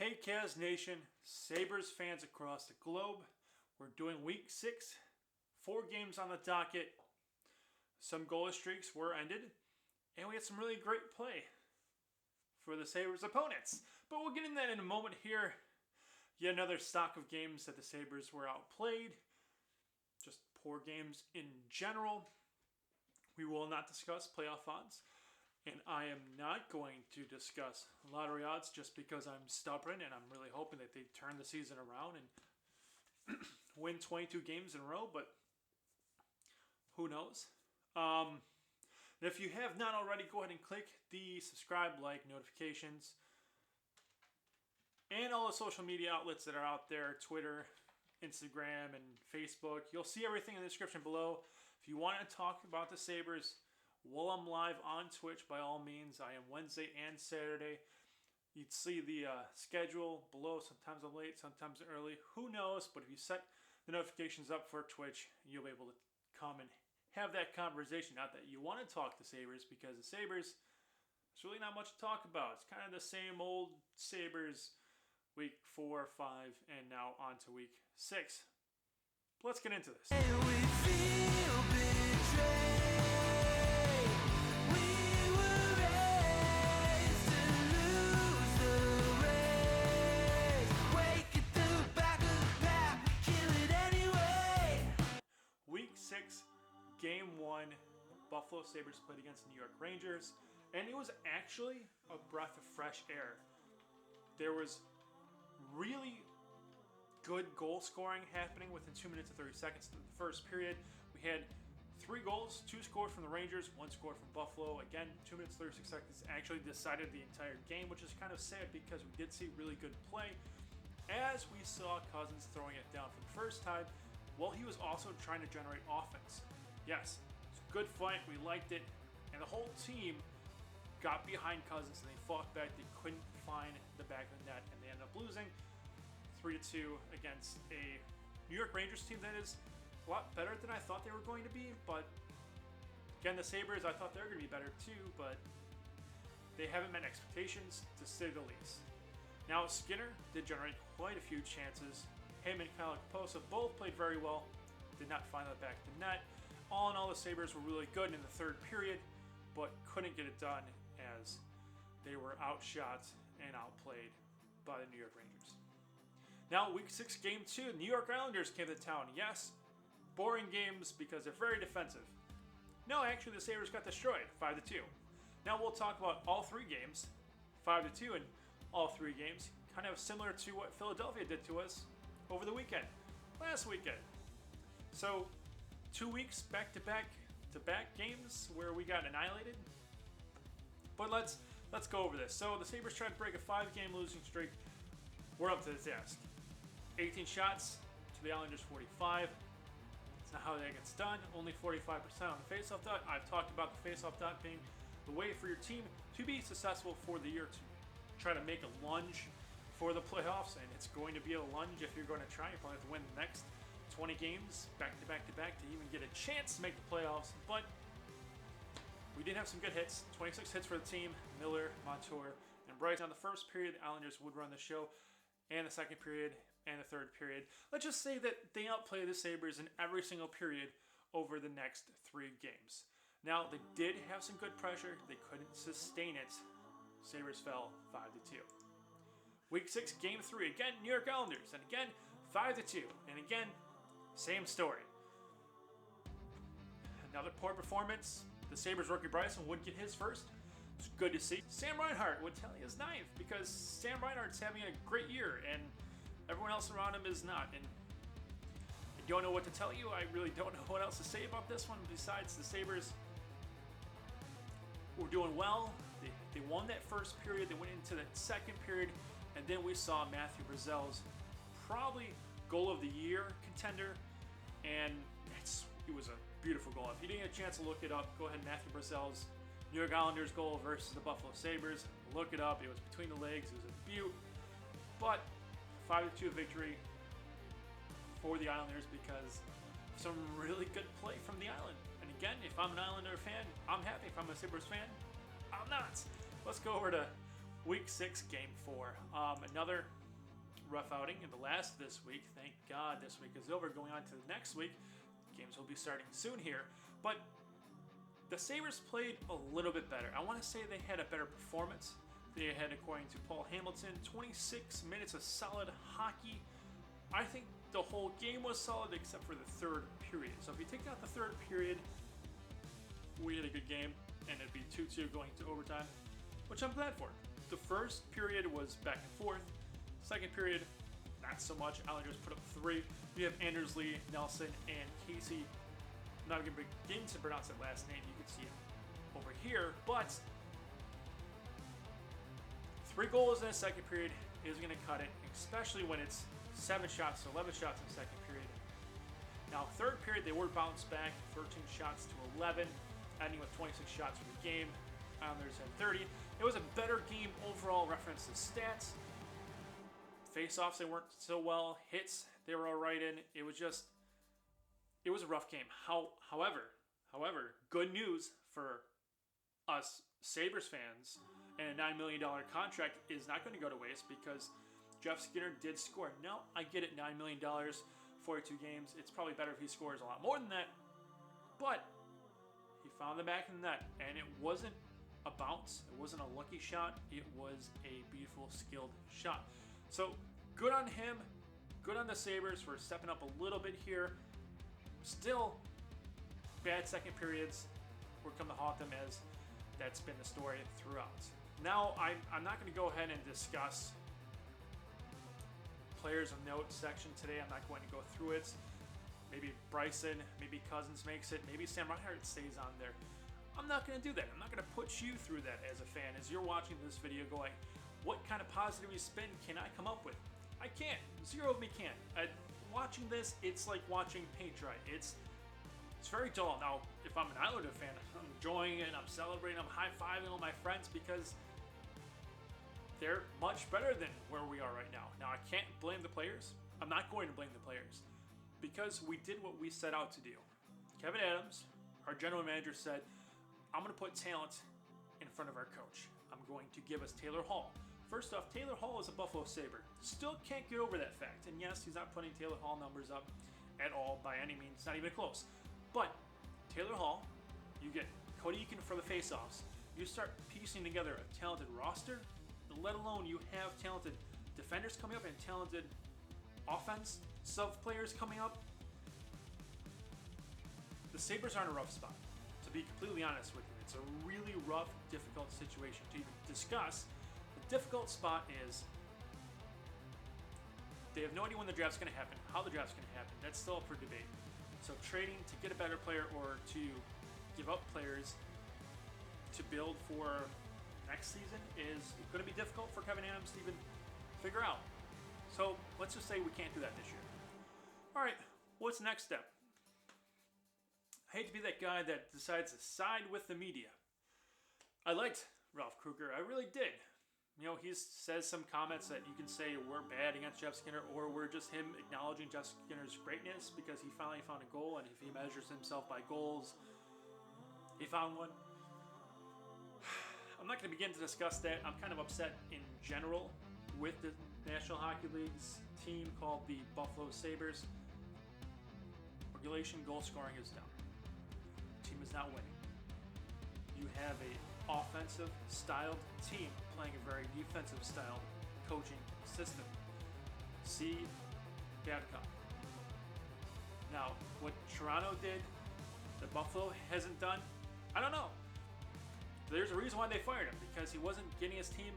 Hey Kaz Nation, Sabres fans across the globe. We're doing week 6, 4 games on the docket. Some goalless streaks were ended, and we had some really great play for the Sabres opponents. But we'll get into that in a moment here. Yet another stock of games that the Sabres were outplayed. Just poor games in general. We will not discuss playoff odds. And I am not going to discuss lottery odds just because I'm stubborn and I'm really hoping that they turn the season around and win 22 games in a row, but who knows? And if you have not already, go ahead and click the subscribe, like, notifications, and all the social media outlets that are out there, Twitter, Instagram, and Facebook. You'll see everything in the description below. If you want to talk about the Sabres while I'm live on Twitch, by all means, I am Wednesday and Saturday. You'd see the schedule below. Sometimes I'm late, sometimes early. Who knows? But if you set the notifications up for Twitch, you'll be able to come and have that conversation. Not that you want to talk to Sabres, because the Sabres, there's really not much to talk about. It's kind of the same old Sabres week 4, 5, and now on to week 6. Let's get into this. Week 6, Game 1, Buffalo Sabres played against the New York Rangers, and it was actually a breath of fresh air. There was really good goal scoring happening within 2 minutes and 30 seconds in the first period. We had 3 goals, 2 scored from the Rangers, 1 scored from Buffalo. Again, 2 minutes 36 seconds actually decided the entire game, which is kind of sad because we did see really good play. As we saw Cousins throwing it down for the first time, while he was also trying to generate offense. Yes, it's a good fight, we liked it, and the whole team got behind Cousins and they fought back. They couldn't find the back of the net, and they ended up losing 3-2 against a New York Rangers team that is a lot better than I thought they were going to be. But again, the Sabres, I thought they were going to be better too, but they haven't met expectations, to say the least. Now, Skinner did generate quite a few chances. Him and Kyle Kaposa both played very well, did not find the back of the net. All in all, the Sabres were really good in the third period, but couldn't get it done as they were outshot and outplayed by the New York Rangers. Now, week 6, game 2, New York Islanders came to town. Yes, boring games because they're very defensive. No, actually, the Sabres got destroyed, 5-2. Now, we'll talk about all 3 games, 5-2 in all 3 games, kind of similar to what Philadelphia did to us over the weekend, last weekend. So, 2 weeks back-to-back games where we got annihilated. But let's go over this. So the Sabres tried to break a 5-game losing streak. We're up to the task. 18 shots to the Islanders 45. That's not how that gets done. Only 45% on the faceoff dot. I've talked about the faceoff dot being the way for your team to be successful for the year, to try to make a lunge for the playoffs, and it's going to be a lunge if you're going to try. You probably have to win the next 20 games back-to-back to even get a chance to make the playoffs. But we did have some good hits. 26 hits for the team. Miller, Montour, and Bryce. On the first period, the Islanders would run the show, and the second period, and the third period. Let's just say that they outplayed the Sabres in every single period over the next 3 games. Now, they did have some good pressure. They couldn't sustain it. Sabres fell 5-2. Week 6, game 3, again, New York Islanders, and again, 5-2, and again, same story. Another poor performance. The Sabres rookie Bryson would get his first. It's good to see. Sam Reinhart would tally his 9th, because Sam Reinhart's having a great year, and everyone else around him is not. And I don't know what to tell you. I really don't know what else to say about this one, besides the Sabres were doing well. They won that first period. They went into the second period. And then we saw Matthew Barzal's probably goal of the year contender, and it was a beautiful goal. If you didn't get a chance to look it up, go ahead. Matthew Barzal's New York Islanders goal versus the Buffalo Sabres. Look it up. It was between the legs. It was a beaut. But 5-2 victory for the Islanders because of some really good play from the Island. And again, if I'm an Islander fan, I'm happy. If I'm a Sabres fan, I'm not. Let's go over to Week 6, Game 4. Another rough outing in the last this week. Thank God this week is over. Going on to the next week. Games will be starting soon here. But the Sabres played a little bit better. I want to say they had a better performance. They had, according to Paul Hamilton, 26 minutes of solid hockey. I think the whole game was solid except for the third period. So if you take out the third period, we had a good game, and it'd be 2-2 going to overtime, which I'm glad for. The first period was back and forth. Second period, not so much. Islanders put up 3. We have Anders Lee, Nelson, and Casey. I'm not going to begin to pronounce that last name. You can see it over here. But 3 goals in the second period is going to cut it, especially when it's 7 shots to 11 shots in the second period. Now, third period, they were bounced back, 13 shots to 11, ending with 26 shots for the game. Islanders had 30. It was a better game overall, reference to stats. Face-offs, they weren't so well. Hits, they were all right in. It was a rough game. However, good news for us Sabres fans, and a $9 million contract is not going to go to waste because Jeff Skinner did score. Now, I get it, $9 million, 42 games. It's probably better if he scores a lot more than that. But he found the back of the net, and it wasn't a bounce. It wasn't a lucky shot. It was a beautiful, skilled shot. So, good on him. Good on the Sabres for stepping up a little bit here. Still, bad second periods. We're going to haunt them, as that's been the story throughout. Now, I'm not going to go ahead and discuss players of note section today. I'm not going to go through it. Maybe Bryson, maybe Cousins makes it, maybe Sam Reinhart stays on there. I'm not going to do that. I'm not going to put you through that as a fan. As you're watching this video going, what kind of positive spin can I come up with? I can't. Zero of me can. Watching this, it's like watching paint dry. It's very dull. Now, if I'm an Islander fan, I'm enjoying it, I'm celebrating, I'm high-fiving all my friends because they're much better than where we are right now. Now, I can't blame the players. I'm not going to blame the players because we did what we set out to do. Kevin Adams, our general manager, said, I'm going to put talent in front of our coach. I'm going to give us Taylor Hall. First off, Taylor Hall is a Buffalo Sabre. Still can't get over that fact. And yes, he's not putting Taylor Hall numbers up at all by any means, not even close. But Taylor Hall, you get Cody Eakin for the faceoffs. You start piecing together a talented roster, let alone you have talented defenders coming up and talented offense sub players coming up. The Sabres are in a rough spot. To be completely honest with you, it's a really rough, difficult situation to even discuss. The difficult spot is they have no idea when the draft's going to happen, how the draft's going to happen. That's still up for debate. So trading to get a better player or to give up players to build for next season is going to be difficult for Kevin Adams to even figure out. So let's just say we can't do that this year. All right, what's the next step? I hate to be that guy that decides to side with the media. I liked Ralph Krueger. I really did. You know, he says some comments that you can say we're bad against Jeff Skinner, or we're just him acknowledging Jeff Skinner's greatness because he finally found a goal, and if he measures himself by goals, he found one. I'm not going to begin to discuss that. I'm kind of upset in general with the National Hockey League's team called the Buffalo Sabres. Regulation goal scoring is down. The team is not winning. You have a offensive styled team playing a very defensive styled coaching system. See Babcock. Now, what Toronto did that Buffalo hasn't done, I don't know. There's a reason why they fired him, because he wasn't getting his team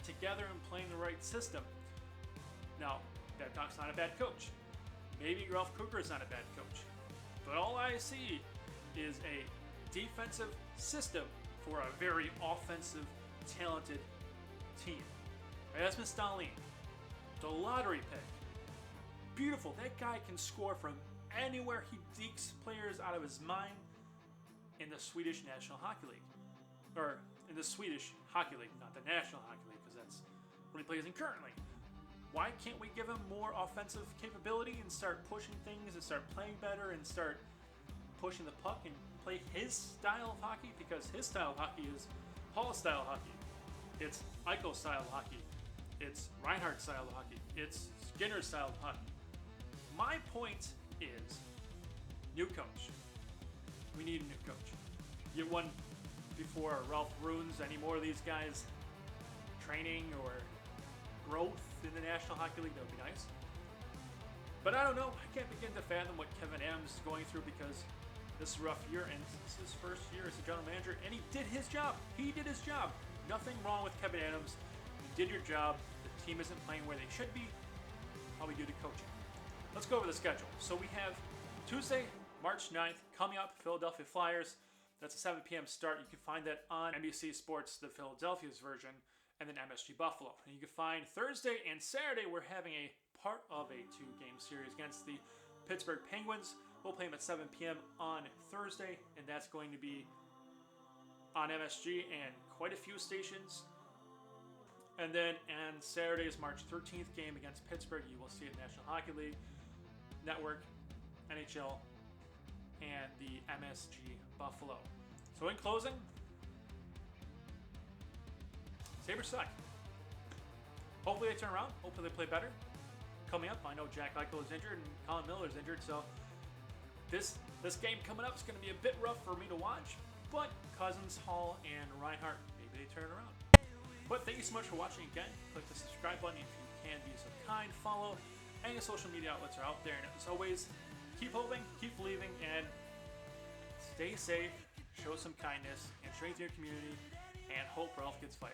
together and playing the right system. Now, Babcock's not a bad coach. Maybe Ralph Krueger is not a bad coach. But all I see is a defensive system for a very offensive, talented team. Rasmus Dahlin, the lottery pick. Beautiful. That guy can score from anywhere. He dekes players out of his mind in the Swedish National Hockey League. Or in the Swedish Hockey League, not the National Hockey League, because that's what he plays in currently. Why can't we give him more offensive capability and start pushing things and start playing better and start pushing the puck and play his style of hockey? Because his style of hockey is Hall style hockey. It's Eichel style of hockey. It's Reinhardt style of hockey. It's Skinner style of hockey. My point is, new coach. We need a new coach. Get one before Ralph ruins any more of these guys' training or growth in the National Hockey League. That would be nice. But I don't know. I can't begin to fathom what Kevin Adams is going through, because this is a rough year, and this is his first year as a general manager, and he did his job. He did his job. Nothing wrong with Kevin Adams. You did your job. The team isn't playing where they should be. How we do the coaching. Let's go over the schedule. So we have Tuesday, March 9th, coming up, Philadelphia Flyers. That's a 7 p.m. start. You can find that on NBC Sports, the Philadelphia's version, and then MSG Buffalo. And you can find Thursday and Saturday, we're having a part of a 2-game series against the Pittsburgh Penguins. We'll play them at 7 p.m. on Thursday, and that's going to be on MSG and quite a few stations. And then on Saturday's March 13th game against Pittsburgh, you will see it National Hockey League Network, NHL, and the MSG Buffalo. So in closing, Sabres suck. Hopefully they turn around. Hopefully they play better. Coming up, I know Jack Eichel is injured and Colin Miller is injured, so this game coming up is going to be a bit rough for me to watch. But Cousins, Hall, and Reinhardt, maybe they turn around. But thank you so much for watching again. Click the subscribe button if you can be so kind. Follow. Any social media outlets are out there. And as always, keep hoping, keep believing, and stay safe. Show some kindness and strengthen your community. And hope Ralph gets fired.